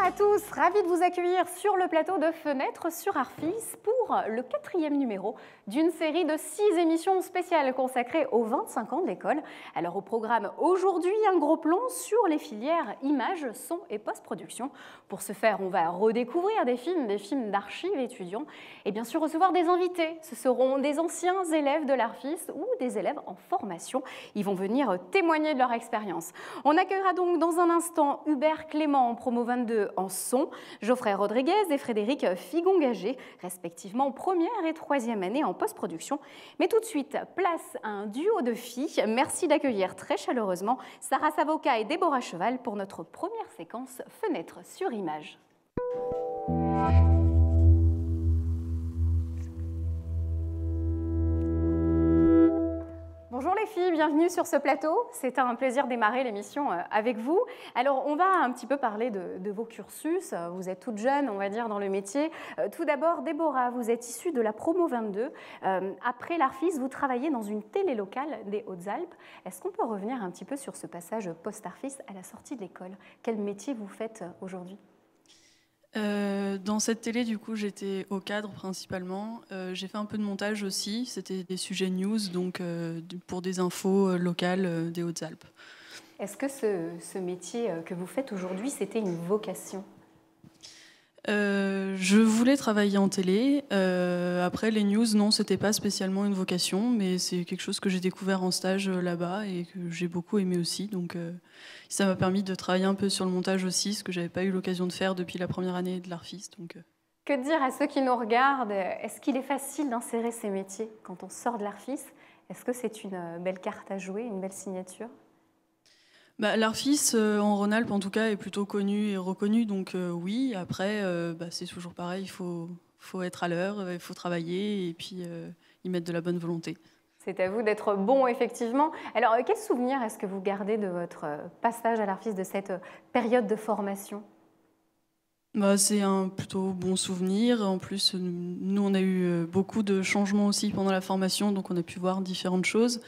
à tous, ravie de vous accueillir sur le plateau de Fenêtres sur Arfis pour le 4e numéro d'une série de 6 émissions spéciales consacrées aux 25 ans de l'école. Alors au programme aujourd'hui, un gros plan sur les filières images, son et post-production. Pour ce faire, on va redécouvrir des films d'archives étudiants et bien sûr recevoir des invités. Ce seront des anciens élèves de l'Arfis ou des élèves en formation. Ils vont venir témoigner de leur expérience. On accueillera donc dans un instant Hubert Clément en promo 22 en son, Geoffrey Rodriguez et Frédéric Figon-Gagé, respectivement première et 3e année en post-production. Mais tout de suite, place à un duo de filles. Merci d'accueillir très chaleureusement Sarah Savoca et Déborah Cheval pour notre première séquence Fenêtres sur image. Bonjour les filles, bienvenue sur ce plateau. C'est un plaisir de démarrer l'émission avec vous. Alors on va un petit peu parler de vos cursus. Vous êtes toutes jeunes, on va dire, dans le métier. Tout d'abord, Déborah, vous êtes issue de la promo 22. Après l'Arfis, vous travaillez dans une télé locale des Hautes-Alpes. Est-ce qu'on peut revenir un petit peu sur ce passage post-Arfis à la sortie de l'école? Quel métier vous faites aujourd'hui? Dans cette télé, du coup, j'étais au cadre principalement. J'ai fait un peu de montage aussi. C'était des sujets news, donc pour des infos locales des Hautes-Alpes. Est-ce que ce métier que vous faites aujourd'hui, c'était une vocation? Je voulais travailler en télé. Après, les news, non, c'était pas spécialement une vocation, mais c'est quelque chose que j'ai découvert en stage là-bas et que j'ai beaucoup aimé aussi. Donc, ça m'a permis de travailler un peu sur le montage aussi, ce que j'avais pas eu l'occasion de faire depuis la première année de l'Arfis. Que dire à ceux qui nous regardent? Est-ce qu'il est facile d'insérer ces métiers quand on sort de l'Arfis? Est-ce que c'est une belle carte à jouer, une belle signature? L'Arfis, en Rhône-Alpes, en tout cas, est plutôt connu et reconnu. Donc oui, après, c'est toujours pareil. Il faut être à l'heure, il faut travailler et puis y mettre de la bonne volonté. C'est à vous d'être bon, effectivement. Alors, quel souvenir est-ce que vous gardez de votre passage à l'Arfis, de cette période de formation? C'est un plutôt bon souvenir. En plus, nous, on a eu beaucoup de changements aussi pendant la formation, donc on a pu voir différentes choses.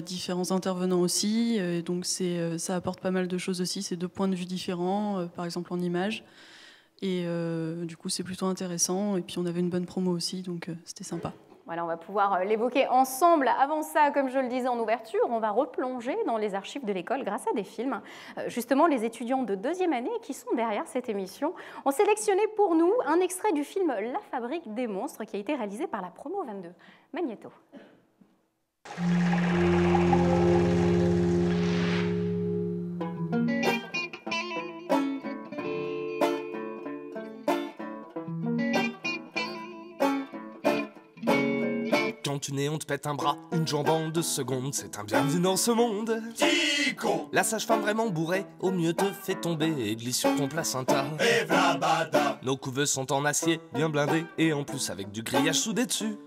Différents intervenants aussi, donc ça apporte pas mal de choses aussi, c'est 2 points de vue différents, par exemple en images, et du coup c'est plutôt intéressant, et puis on avait une bonne promo aussi, donc c'était sympa. Voilà, on va pouvoir l'évoquer ensemble. Avant ça, comme je le disais en ouverture, on va replonger dans les archives de l'école grâce à des films. Justement, les étudiants de 2e année qui sont derrière cette émission ont sélectionné pour nous un extrait du film La Fabrique des monstres qui a été réalisé par la promo 22. Magnéto. Quand tu nais, on te pète un bras, une jambe en 2 secondes, c'est un bienvenu dans ce monde. Tico. La sage-femme vraiment bourrée, au mieux te fait tomber et glisse sur ton placenta. Et vlabada. Nos couveuses sont en acier, bien blindées, et en plus avec du grillage soudé dessus.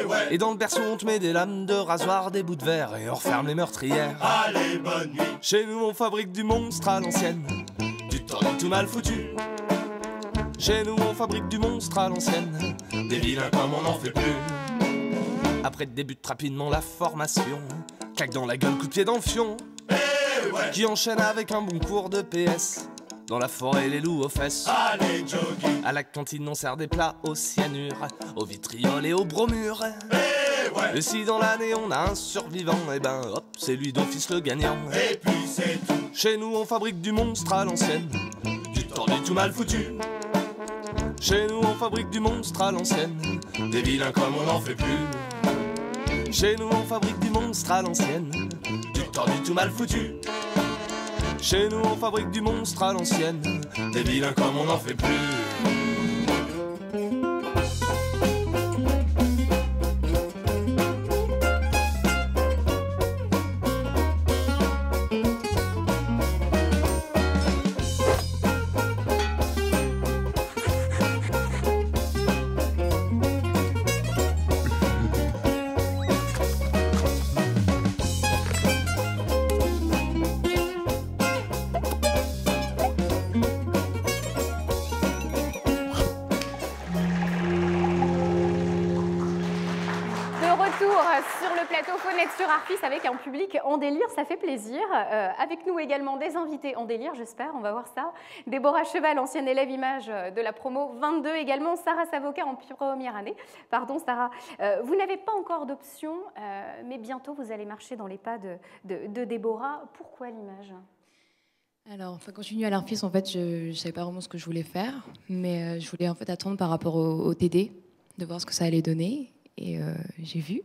Ouais. Et dans le berceau on te met des lames de rasoir, des bouts de verre et on referme les meurtrières. Allez, bonne nuit. Chez nous on fabrique du monstre à l'ancienne, du tordu tout mal foutu. Chez nous on fabrique du monstre à l'ancienne, des vilains comme on n'en fait plus. Après débute rapidement la formation, claque dans la gueule, coup de pied dans le fion. Ouais. Qui enchaîne avec un bon cours de PS. Dans la forêt, les loups aux fesses. Allez, jogging. À la cantine, on sert des plats au cyanure, au vitriol et au bromure. Ouais. Et si dans l'année on a un survivant, et ben hop, c'est lui d'office le gagnant. Et puis c'est tout. Chez nous, on fabrique du monstre à l'ancienne, du tordu tout mal foutu. Chez nous, on fabrique du monstre à l'ancienne, des vilains comme on n'en fait plus. Chez nous, on fabrique du monstre à l'ancienne, du tordu tout mal foutu. Chez nous on fabrique du monstre à l'ancienne, des vilains comme on n'en fait plus. plateau Fenêtre sur Arfis avec un public en délire, ça fait plaisir. Avec nous également des invités en délire, j'espère, on va voir ça. Déborah Cheval, ancienne élève image de la promo 22, également Sarah Savoca en première année. Pardon Sarah, vous n'avez pas encore d'option, mais bientôt vous allez marcher dans les pas de Déborah. Pourquoi l'image ? Alors, quand je suis venue à l'Arfis, en fait, je ne savais pas vraiment ce que je voulais faire, mais je voulais en fait attendre par rapport au TD, de voir ce que ça allait donner, et j'ai vu.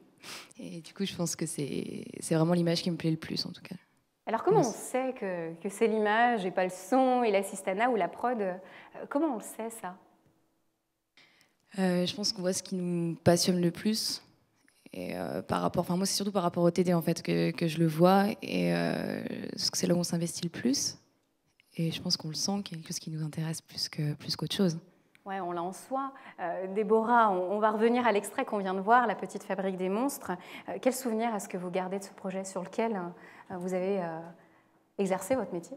Et du coup, je pense que c'est vraiment l'image qui me plaît le plus, en tout cas. Alors, comment on sait que c'est l'image et pas le son et l'assistanat ou la prod ? Comment on le sait, ça ? Je pense qu'on voit ce qui nous passionne le plus. Et moi, c'est surtout par rapport au TD, en fait, que je le vois, et parce que c'est là où on s'investit le plus. Et je pense qu'on le sent, qu'il y a quelque chose qui nous intéresse plus qu'autre chose. Ouais, on l'a en soi. Déborah, on va revenir à l'extrait qu'on vient de voir, La Petite Fabrique des Monstres. Quel souvenir est-ce que vous gardez de ce projet sur lequel vous avez exercé votre métier ?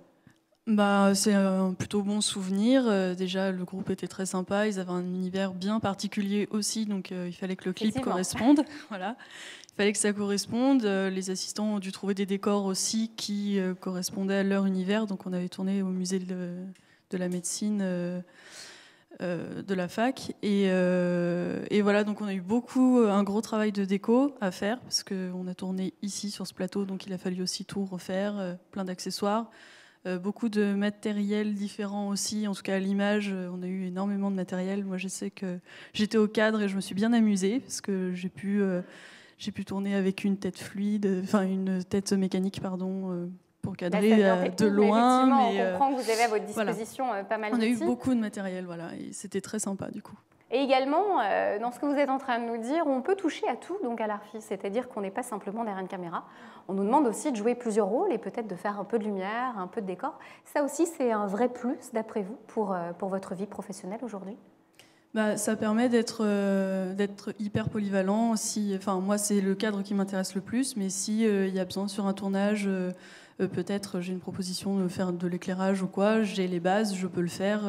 C'est un plutôt bon souvenir. Déjà, le groupe était très sympa. Ils avaient un univers bien particulier aussi, donc il fallait que le clip corresponde. Voilà. Il fallait que ça corresponde. Les assistants ont dû trouver des décors aussi qui correspondaient à leur univers. Donc on avait tourné au musée de la médecine de la fac. Et voilà, donc on a eu un gros travail de déco à faire parce qu'on a tourné ici sur ce plateau. Donc il a fallu aussi tout refaire, plein d'accessoires. Beaucoup de matériel différent aussi, en tout cas à l'image, on a eu énormément de matériel. Moi je sais que j'étais au cadre et je me suis bien amusée parce que j'ai pu tourner avec une tête mécanique, pour cadrer de loin. Mais on comprend que vous avez à votre disposition pas mal d'outils. On a eu beaucoup de matériel, voilà, et c'était très sympa du coup. Et également, dans ce que vous êtes en train de nous dire, on peut toucher à tout donc à l'Arfis, c'est-à-dire qu'on n'est pas simplement derrière une caméra. On nous demande aussi de jouer plusieurs rôles et peut-être de faire un peu de lumière, un peu de décor. Ça aussi, c'est un vrai plus, d'après vous, pour votre vie professionnelle aujourd'hui ? Ça permet d'être hyper polyvalent aussi. Enfin, moi, c'est le cadre qui m'intéresse le plus, mais si y a besoin sur un tournage, peut-être j'ai une proposition de faire de l'éclairage ou quoi, j'ai les bases, je peux le faire,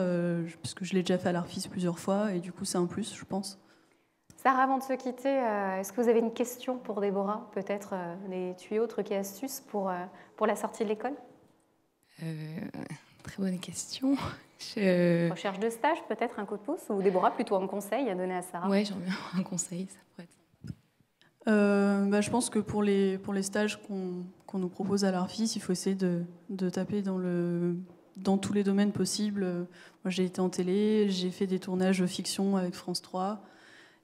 parce que je l'ai déjà fait à l'Arfis plusieurs fois, et du coup, c'est un plus, je pense. Sarah, avant de se quitter, est-ce que vous avez une question pour Déborah ? Peut-être des tuyaux, trucs et astuces pour la sortie de l'école ? Très bonne question. Recherche de stage, peut-être un coup de pouce ? Ou Déborah, plutôt un conseil à donner à Sarah ? Ouais, j'en ai un conseil, ça pourrait être. Je pense que pour les stages qu'on nous propose à l'Arfis, il faut essayer de taper dans tous les domaines possibles. Moi, j'ai été en télé, j'ai fait des tournages fiction avec France 3.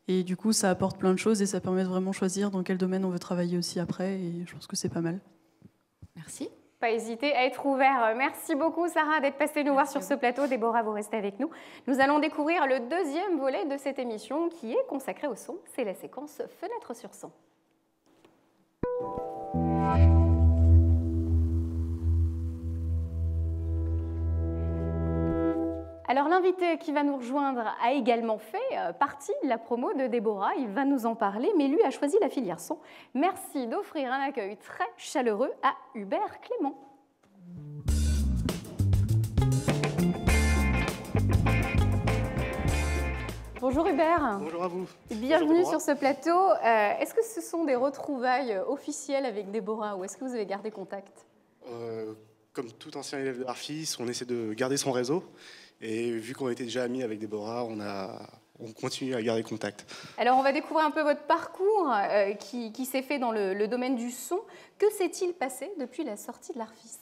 Et du coup, ça apporte plein de choses et ça permet de vraiment choisir dans quel domaine on veut travailler aussi après. Et je pense que c'est pas mal. Merci. Pas hésiter à être ouvert. Merci beaucoup, Sarah, d'être passée nous voir sur ce plateau. Déborah, vous restez avec nous. Nous allons découvrir le deuxième volet de cette émission qui est consacré au son. C'est la séquence Fenêtre sur son. Alors l'invité qui va nous rejoindre a également fait partie de la promo de Déborah, il va nous en parler, mais lui a choisi la filière son. Merci d'offrir un accueil très chaleureux à Hubert Clément. Bonjour Hubert. Bonjour à vous. Bienvenue sur ce plateau. Est-ce que ce sont des retrouvailles officielles avec Déborah ou est-ce que vous avez gardé contact ? Comme tout ancien élève de l'Arfis, on essaie de garder son réseau. Et vu qu'on était déjà amis avec Déborah, on continue à garder contact. Alors on va découvrir un peu votre parcours qui s'est fait dans le domaine du son. Que s'est-il passé depuis la sortie de l'Arfis ?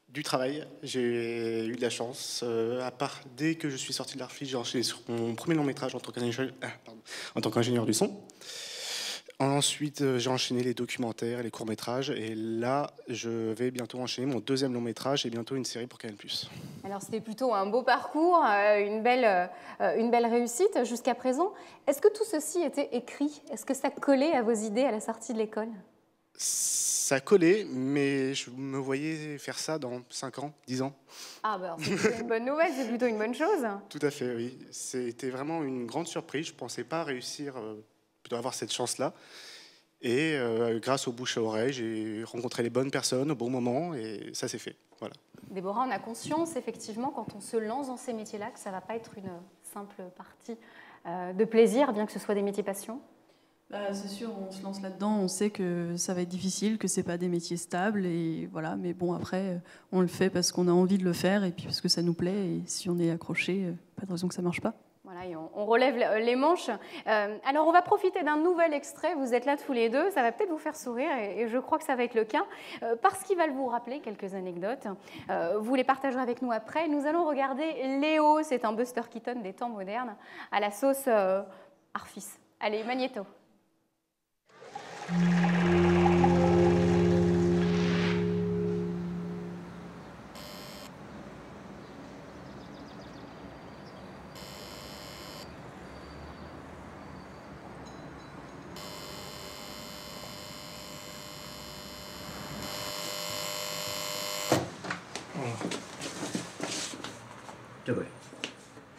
Du travail, j'ai eu de la chance. Dès que je suis sorti de l'Arfis, j'ai enchaîné sur mon premier long métrage en tant qu'ingénieur du son. Ensuite, j'ai enchaîné les documentaires et les courts-métrages. Et là, je vais bientôt enchaîner mon deuxième long-métrage et bientôt une série pour Canal+. Alors, c'était plutôt un beau parcours, une belle réussite jusqu'à présent. Est-ce que tout ceci était écrit ? Est-ce que ça collait à vos idées à la sortie de l'école ? Ça collait, mais je me voyais faire ça dans 5 ans, 10 ans. Ah, bah, c'est plutôt une bonne nouvelle, c'est plutôt une bonne chose. Tout à fait, oui. C'était vraiment une grande surprise. Je ne pensais pas réussir... avoir cette chance-là. Et grâce au bouche à oreille, j'ai rencontré les bonnes personnes au bon moment et ça s'est fait. Voilà. Déborah, on a conscience, effectivement, quand on se lance dans ces métiers-là, que ça ne va pas être une simple partie de plaisir, bien que ce soit des métiers passion. C'est sûr, on se lance là-dedans, on sait que ça va être difficile, que c'est pas des métiers stables, et voilà. Mais bon, après, on le fait parce qu'on a envie de le faire, et puis parce que ça nous plaît, et si on est accroché, pas de raison que ça marche pas. Voilà, et on relève les manches. Alors, on va profiter d'un nouvel extrait. Vous êtes là tous les deux. Ça va peut-être vous faire sourire, et je crois que ça va être le cas, parce qu'il va vous rappeler quelques anecdotes. Vous les partagerez avec nous après. Nous allons regarder Léo. C'est un Buster Keaton des temps modernes, à la sauce Arfis. Allez, Magnéto. Cadré.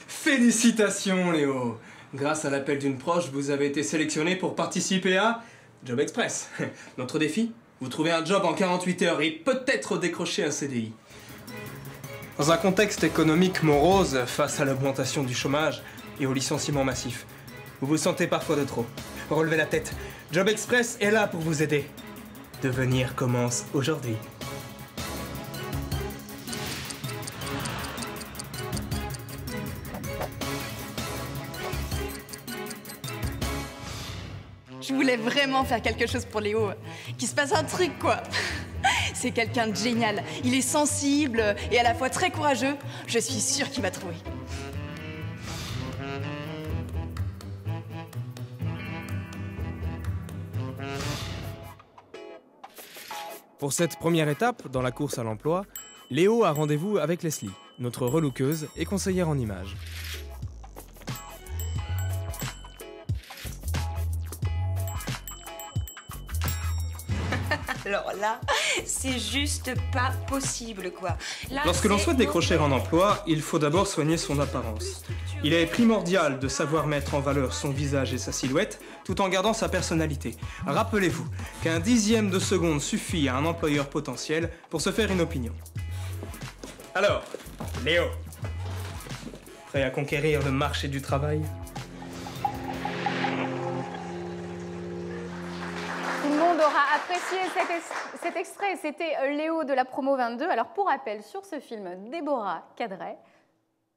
Félicitations Léo! Grâce à l'appel d'une proche, vous avez été sélectionné pour participer à Job Express. Notre défi? Vous trouvez un job en 48 heures et peut-être décrocher un CDI. Dans un contexte économique morose, face à l'augmentation du chômage et au licenciement massif, vous vous sentez parfois de trop. Relevez la tête. Job Express est là pour vous aider. Devenir commence aujourd'hui. Je voulais vraiment faire quelque chose pour Léo. Qu'il se passe un truc, quoi. C'est quelqu'un de génial. Il est sensible et à la fois très courageux. Je suis sûre qu'il va trouver. Pour cette première étape dans la course à l'emploi, Léo a rendez-vous avec Leslie, notre relookeuse et conseillère en images. Alors là, c'est juste pas possible, quoi. Là, Lorsque l'on souhaite décrocher un emploi, il faut d'abord soigner son apparence. Il est primordial de savoir mettre en valeur son visage et sa silhouette, tout en gardant sa personnalité. Rappelez-vous qu'un dixième de seconde suffit à un employeur potentiel pour se faire une opinion. Alors, Léo, prêt à conquérir le marché du travail ? Tout le monde aura apprécié cet extrait. C'était Léo de la promo 22. Alors, pour rappel, sur ce film, Déborah Cadret,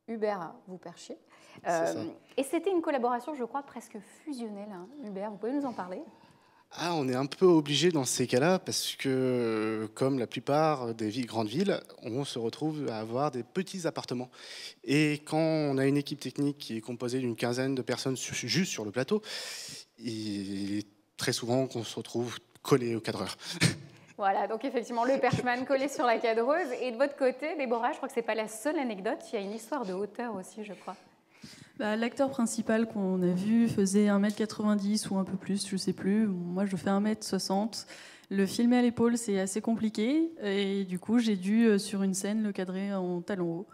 Hubert vous perchiez. Et c'était une collaboration, je crois, presque fusionnelle. Hein. Hubert, vous pouvez nous en parler? On est un peu obligé dans ces cas-là parce que, comme la plupart des grandes villes, on se retrouve à avoir des petits appartements. Et quand on a une équipe technique qui est composée d'une quinzaine de personnes juste sur le plateau, il est très souvent qu'on se retrouve collé au cadreur. Voilà, donc effectivement, le perchman collé sur la cadreuse. Et de votre côté, Déborah, je crois que ce n'est pas la seule anecdote. Il y a une histoire de hauteur aussi, je crois. L'acteur principal qu'on a vu faisait 1m90 ou un peu plus, je ne sais plus. Moi, je fais 1m60. Le filmer à l'épaule, c'est assez compliqué. Et du coup, j'ai dû, sur une scène, le cadrer en talons hauts.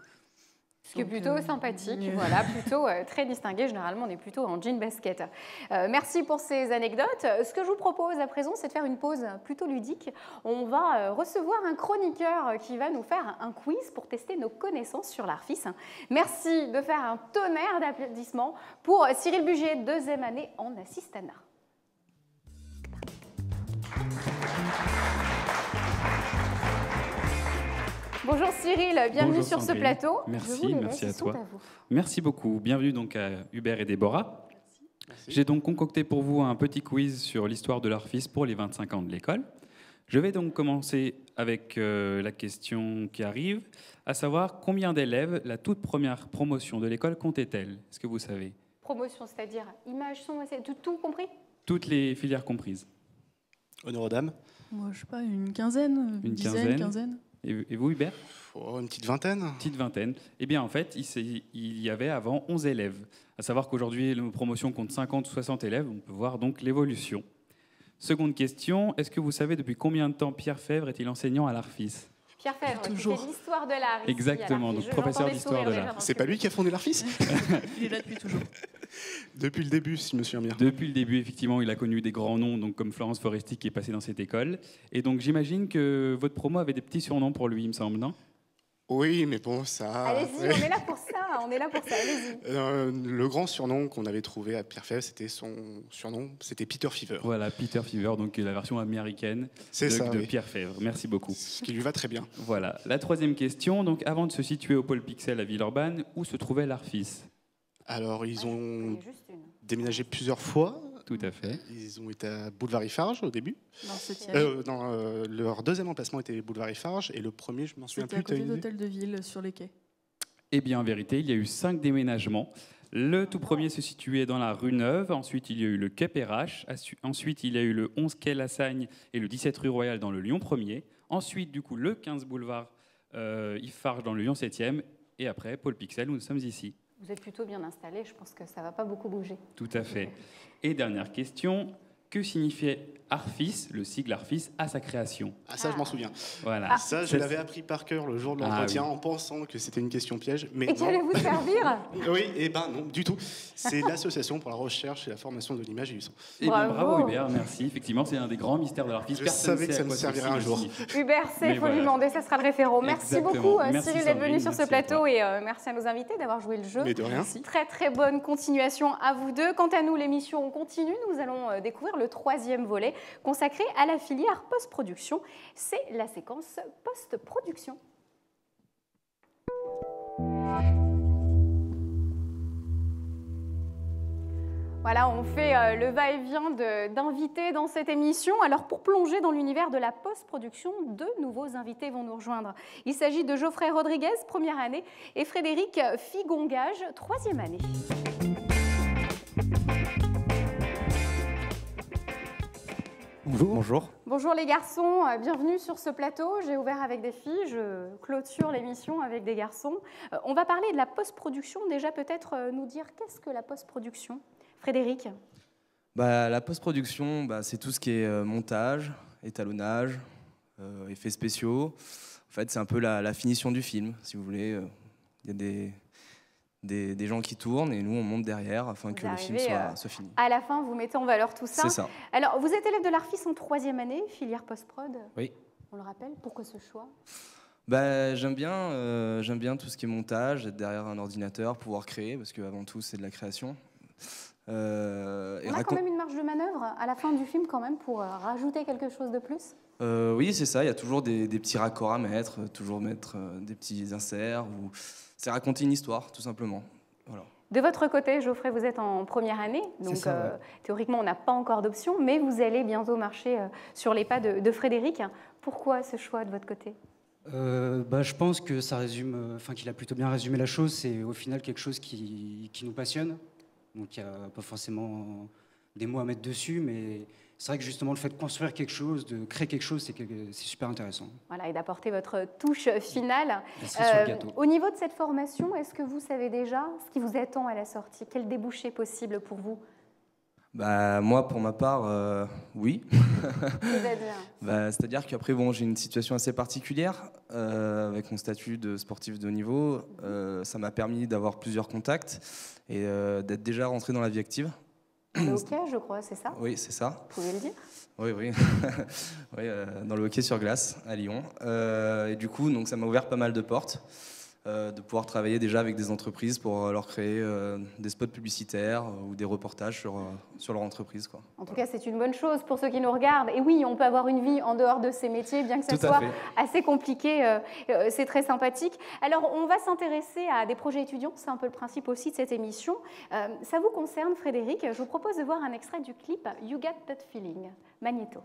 Ce qui est plutôt sympathique, voilà, plutôt très distingué. Généralement, on est plutôt en jean basket. Merci pour ces anecdotes. Ce que je vous propose à présent, c'est de faire une pause plutôt ludique. On va recevoir un chroniqueur qui va nous faire un quiz pour tester nos connaissances sur l'Arfis. Merci de faire un tonnerre d'applaudissements pour Cyril Bugier, 2e année en assistanat. Bonjour Cyril, bienvenue sur ce plateau. Merci à toi. Merci beaucoup. Bienvenue donc à Hubert et Déborah. Merci. J'ai donc concocté pour vous un petit quiz sur l'histoire de l'Arfis pour les 25 ans de l'école. Je vais donc commencer avec la question qui arrive, à savoir combien d'élèves la toute première promotion de l'école comptait-elle? Est-ce que vous savez? Promotion, c'est-à-dire images, son, tout compris? Toutes les filières comprises. Honneur aux dames. Moi, je sais pas, une quinzaine, une dizaine, quinzaine. Et vous, Hubert? Une petite vingtaine. Une petite vingtaine. Eh bien, en fait, il y avait avant 11 élèves. À savoir qu'aujourd'hui, nos promotions comptent 50 ou 60 élèves. On peut voir donc l'évolution. Seconde question, est-ce que vous savez depuis combien de temps Pierre Febvre est-il enseignant à l'Arfis? Pierre Febvre, qui fait l'histoire de l'art. Exactement, donc professeur d'histoire de l'art. C'est pas lui qui a fondé l'Arfis? Il est là depuis toujours. Depuis le début, si je me souviens bien. Depuis le début, effectivement, il a connu des grands noms, donc comme Florence Foresti qui est passée dans cette école. Et donc j'imagine que votre promo avait des petits surnoms pour lui, il me semble, non? Oui, mais bon, ça... Allez-y, on est là pour ça, on est là pour ça, allez-y. Le grand surnom qu'on avait trouvé à Pierre Fèvre, c'était son surnom, c'était Peter Fever. Voilà, Peter Fever, donc la version américaine de oui. Pierre Fèvre. Merci beaucoup. Ce qui lui va très bien. Voilà, la troisième question. Donc, avant de se situer au pôle Pixel à Villeurbanne, où se trouvait l'Arfis? Alors, ils ont déménagé plusieurs fois. Tout à fait. Ils ont été à Boulevard-Eifarge au début. Leur deuxième emplacement était Boulevard-Eifarge et le premier, je m'en souviens plus. C'était à côté d'Hôtel de Ville, sur les quais. Eh bien, en vérité, il y a eu 5 déménagements. Le tout premier se situait dans la rue Neuve. Ensuite, il y a eu le quai Perrache. Ensuite, il y a eu le 11 quai Lassagne et le 17 rue Royale dans le Lyon 1er. Ensuite, du coup, le 15 boulevard Eifarge dans le Lyon 7e. Et après, pôle Pixel, où nous sommes ici. Vous êtes plutôt bien installé, je pense que ça ne va pas beaucoup bouger. Tout à fait. Et dernière question, que signifiait Arfis, le sigle Arfis, à sa création? Ah, ça, je m'en souviens. Voilà. Ça, je l'avais appris par cœur le jour de l'entretien en pensant que c'était une question piège. Mais et qui allait vous servir? Oui, et ben non, du tout. C'est l'Association pour la recherche et la formation de l'image et du son. Eh bien, bravo Hubert, merci. Effectivement, c'est un des grands mystères de l'Arfis. Je savais que ça me servirait un jour. Hubert, il faut lui demander, ça sera le référent. Merci beaucoup Cyril d'être venu sur ce plateau et merci à nos invités d'avoir joué le jeu. Mais de rien. Merci. Très très bonne continuation à vous deux. Quant à nous, l'émission continue. Nous allons découvrir le troisième volet consacré à la filière post-production. C'est la séquence post-production. Voilà, on fait le va-et-vient d'invités dans cette émission. Alors, pour plonger dans l'univers de la post-production, 2 nouveaux invités vont nous rejoindre. Il s'agit de Geoffrey Rodriguez, première année, et Frédéric Figongage, 3e année. Bonjour. Bonjour les garçons, bienvenue sur ce plateau. J'ai ouvert avec des filles, je clôture l'émission avec des garçons. On va parler de la post-production. Déjà, peut-être nous dire qu'est-ce que la post-production? Frédéric? La post-production, c'est tout ce qui est montage, étalonnage, effets spéciaux. En fait, c'est un peu la finition du film, si vous voulez. Il y a des gens qui tournent et nous, on monte derrière afin que le film soit fini. À la fin, vous mettez en valeur tout ça. C'est ça. Alors, vous êtes élève de l'Arfis en 3e année, filière post-prod. Oui. On le rappelle, pourquoi ce choix? J'aime bien tout ce qui est montage, être derrière un ordinateur, pouvoir créer, parce qu'avant tout, c'est de la création. On a quand même une marge de manœuvre à la fin du film quand même pour rajouter quelque chose de plus? Oui, c'est ça. Il y a toujours des petits raccords à mettre, toujours mettre des petits inserts. C'est raconter une histoire, tout simplement. Voilà. De votre côté, Geoffrey, vous êtes en première année, donc ça, théoriquement, on n'a pas encore d'option, mais vous allez bientôt marcher sur les pas de Frédéric. Pourquoi ce choix de votre côté? Je pense que ça résume, qu'il a plutôt bien résumé la chose. C'est au final quelque chose qui nous passionne. Donc il n'y a pas forcément des mots à mettre dessus, mais c'est vrai que justement le fait de construire quelque chose, de créer quelque chose, c'est super intéressant. Voilà, et d'apporter votre touche finale. Sur le gâteau. Au niveau de cette formation, est-ce que vous savez déjà ce qui vous attend à la sortie? Quel débouché possible pour vous? Moi, pour ma part, oui. C'est-à-dire C'est-à-dire qu'après, j'ai une situation assez particulière avec mon statut de sportif de haut niveau. Ça m'a permis d'avoir plusieurs contacts et d'être déjà rentré dans la vie active. Le hockey, je crois, c'est ça? Oui, c'est ça. Vous pouvez le dire? Oui. Oui, dans le hockey sur glace à Lyon. Et du coup, ça m'a ouvert pas mal de portes. De pouvoir travailler déjà avec des entreprises pour leur créer des spots publicitaires ou des reportages sur leur entreprise. Quoi. En tout cas, c'est une bonne chose pour ceux qui nous regardent. Et oui, on peut avoir une vie en dehors de ces métiers, bien que ça soit assez compliqué. C'est très sympathique. Alors, on va s'intéresser à des projets étudiants. C'est un peu le principe aussi de cette émission. Ça vous concerne, Frédéric. Je vous propose de voir un extrait du clip « You Got That Feeling », Magnéto.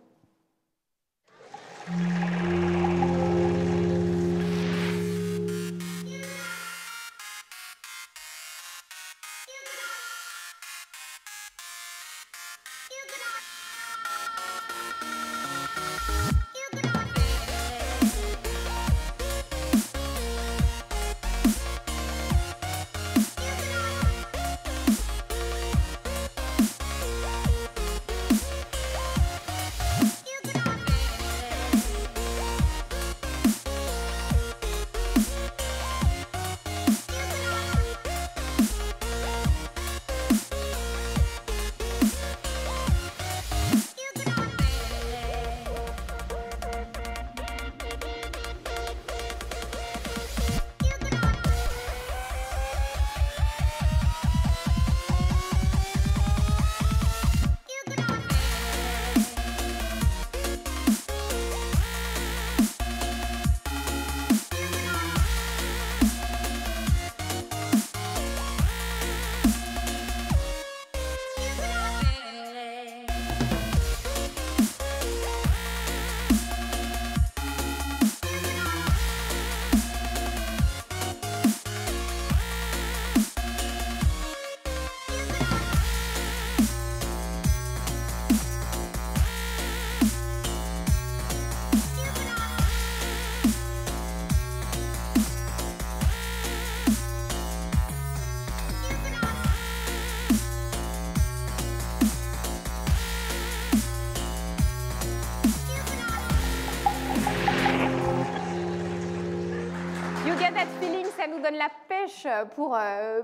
Got That Feeling, ça nous donne la pêche pour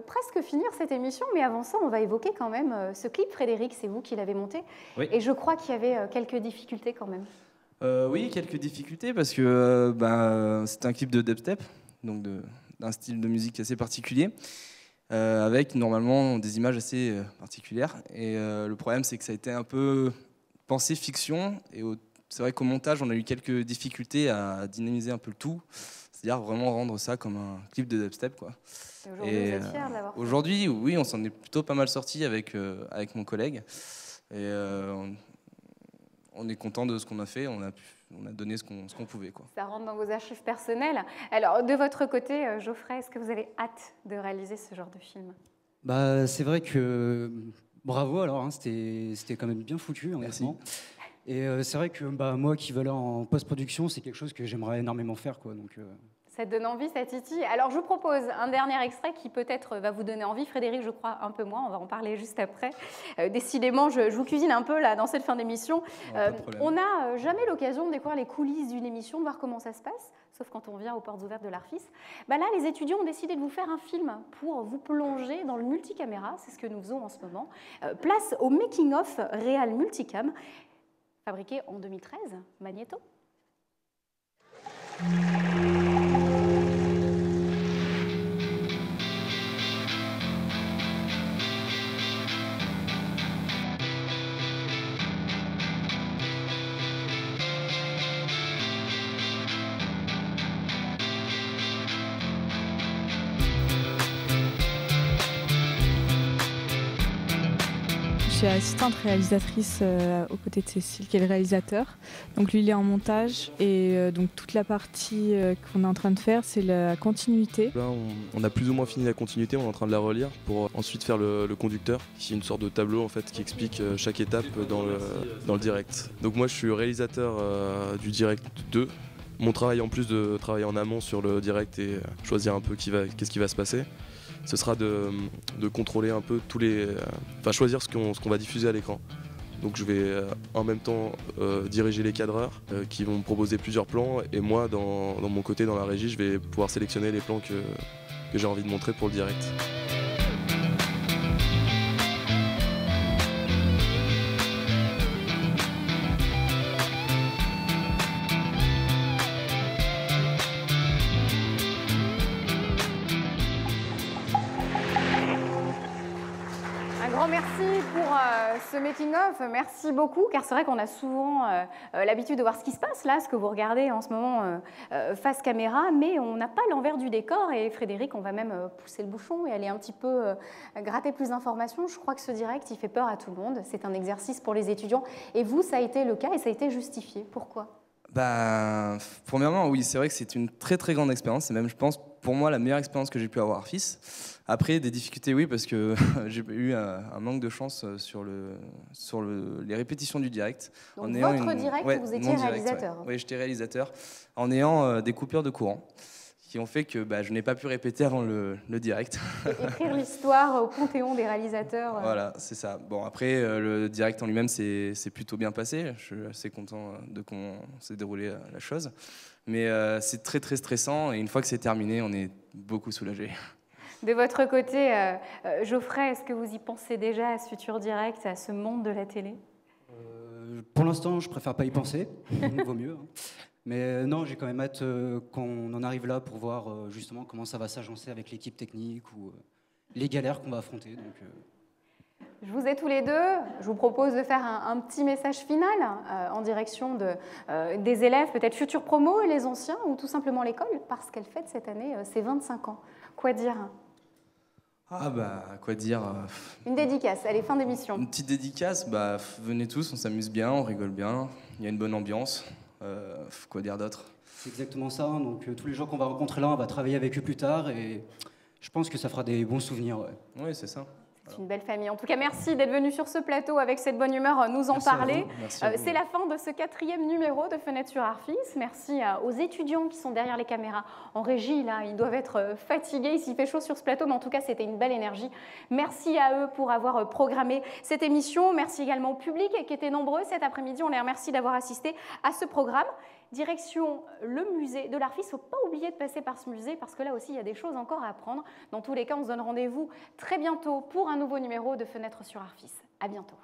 presque finir cette émission. Mais avant ça, on va évoquer quand même ce clip. Frédéric, c'est vous qui l'avez monté. Oui. Et je crois qu'il y avait quelques difficultés quand même. Oui, quelques difficultés parce que c'est un clip de dubstep, donc d'un style de musique assez particulier, avec normalement des images assez particulières. Et le problème, c'est que ça a été un peu pensé fiction. Et c'est vrai qu'au montage, on a eu quelques difficultés à dynamiser un peu le tout. C'est-à-dire vraiment rendre ça comme un clip de dubstep, quoi. Aujourd'hui, vous êtes fiers de l'avoir fait. Aujourd'hui, oui, on s'en est plutôt pas mal sorti avec mon collègue. Et on est content de ce qu'on a fait. On a donné ce qu'on pouvait, quoi. Ça rentre dans vos archives personnelles. Alors, de votre côté, Geoffrey, est-ce que vous avez hâte de réaliser ce genre de film? C'est vrai que bravo, alors, hein, c'était quand même bien foutu, honnêtement. Et c'est vrai que moi qui veux aller en post-production, c'est quelque chose que j'aimerais énormément faire, quoi. Donc, ça te donne envie, ça titille. Alors, je vous propose un dernier extrait qui peut-être va vous donner envie. Frédéric, je crois un peu moins, on va en parler juste après. Décidément, je vous cuisine un peu là dans cette fin d'émission. On n'a jamais l'occasion de découvrir les coulisses d'une émission, de voir comment ça se passe, sauf quand on vient aux portes ouvertes de l'Arfis. Là, les étudiants ont décidé de vous faire un film pour vous plonger dans le multicaméra. C'est ce que nous faisons en ce moment. Place au making-of Réal Multicam, fabriqué en 2013, Magnéto. Je suis assistante réalisatrice aux côtés de Cécile, qui est le réalisateur. Donc lui, il est en montage et donc toute la partie qu'on est en train de faire, c'est la continuité. Là, on a plus ou moins fini la continuité, on est en train de la relire pour ensuite faire le conducteur, qui est une sorte de tableau en fait qui explique chaque étape dans le direct. Donc moi, je suis réalisateur du direct 2. Mon travail, en plus de travailler en amont sur le direct et choisir un peu qu'est-ce qui va se passer, ce sera de contrôler un peu choisir ce qu'on va diffuser à l'écran. Donc je vais en même temps diriger les cadreurs qui vont me proposer plusieurs plans, et moi dans mon côté, dans la régie, je vais pouvoir sélectionner les plans que j'ai envie de montrer pour le direct. Merci pour ce making-of, merci beaucoup, car c'est vrai qu'on a souvent l'habitude de voir ce qui se passe là, ce que vous regardez en ce moment face caméra, mais on n'a pas l'envers du décor. Et Frédéric, on va même pousser le bouchon et aller un petit peu gratter plus d'informations. Je crois que ce direct, il fait peur à tout le monde, c'est un exercice pour les étudiants, et vous, ça a été le cas et ça a été justifié. Pourquoi ? Premièrement, oui, c'est vrai que c'est une très très grande expérience. C'est même, je pense, pour moi, la meilleure expérience que j'ai pu avoir à Arfis. Après, des difficultés, oui, parce que j'ai eu un manque de chance sur les répétitions du direct. Donc votre direct, vous étiez réalisateur. Oui, j'étais réalisateur, en ayant des coupures de courant qui ont fait que je n'ai pas pu répéter avant le direct. Écrire l'histoire au panthéon des réalisateurs. Voilà, c'est ça. Bon, après, le direct en lui-même, c'est plutôt bien passé. Je suis assez content de comment s'est déroulée la chose. Mais c'est très, très stressant. Et une fois que c'est terminé, on est beaucoup soulagé. De votre côté, Geoffrey, est-ce que vous y pensez déjà à ce futur direct, à ce monde de la télé ? Pour l'instant, je préfère pas y penser. Vaut mieux. Hein. Mais non, j'ai quand même hâte qu'on en arrive là pour voir justement comment ça va s'agencer avec l'équipe technique ou les galères qu'on va affronter. Donc, Je vous ai tous les deux. Je vous propose de faire un petit message final en direction des élèves, peut-être futurs promos et les anciens, ou tout simplement l'école, parce qu'elle fête cette année ses 25 ans. Quoi dire ? Quoi dire Une dédicace, allez, fin d'émission. Une petite dédicace, venez tous, on s'amuse bien, on rigole bien, il y a une bonne ambiance. Quoi dire d'autre ? C'est exactement ça. Hein. Donc tous les gens qu'on va rencontrer là, on va travailler avec eux plus tard et je pense que ça fera des bons souvenirs. Ouais. Oui, c'est ça. C'est une belle famille. En tout cas, merci d'être venu sur ce plateau avec cette bonne humeur nous en parler. C'est la fin de ce 4e numéro de Fenêtre sur Arfis. Merci aux étudiants qui sont derrière les caméras en régie. Là, ils doivent être fatigués. Il s'y fait chaud sur ce plateau, mais en tout cas, c'était une belle énergie. Merci à eux pour avoir programmé cette émission. Merci également au public qui était nombreux cet après-midi. On les remercie d'avoir assisté à ce programme. direction le musée de l'Arfis. Il ne faut pas oublier de passer par ce musée parce que là aussi, il y a des choses encore à apprendre. Dans tous les cas, on se donne rendez-vous très bientôt pour un nouveau numéro de Fenêtres sur Arfis. À bientôt.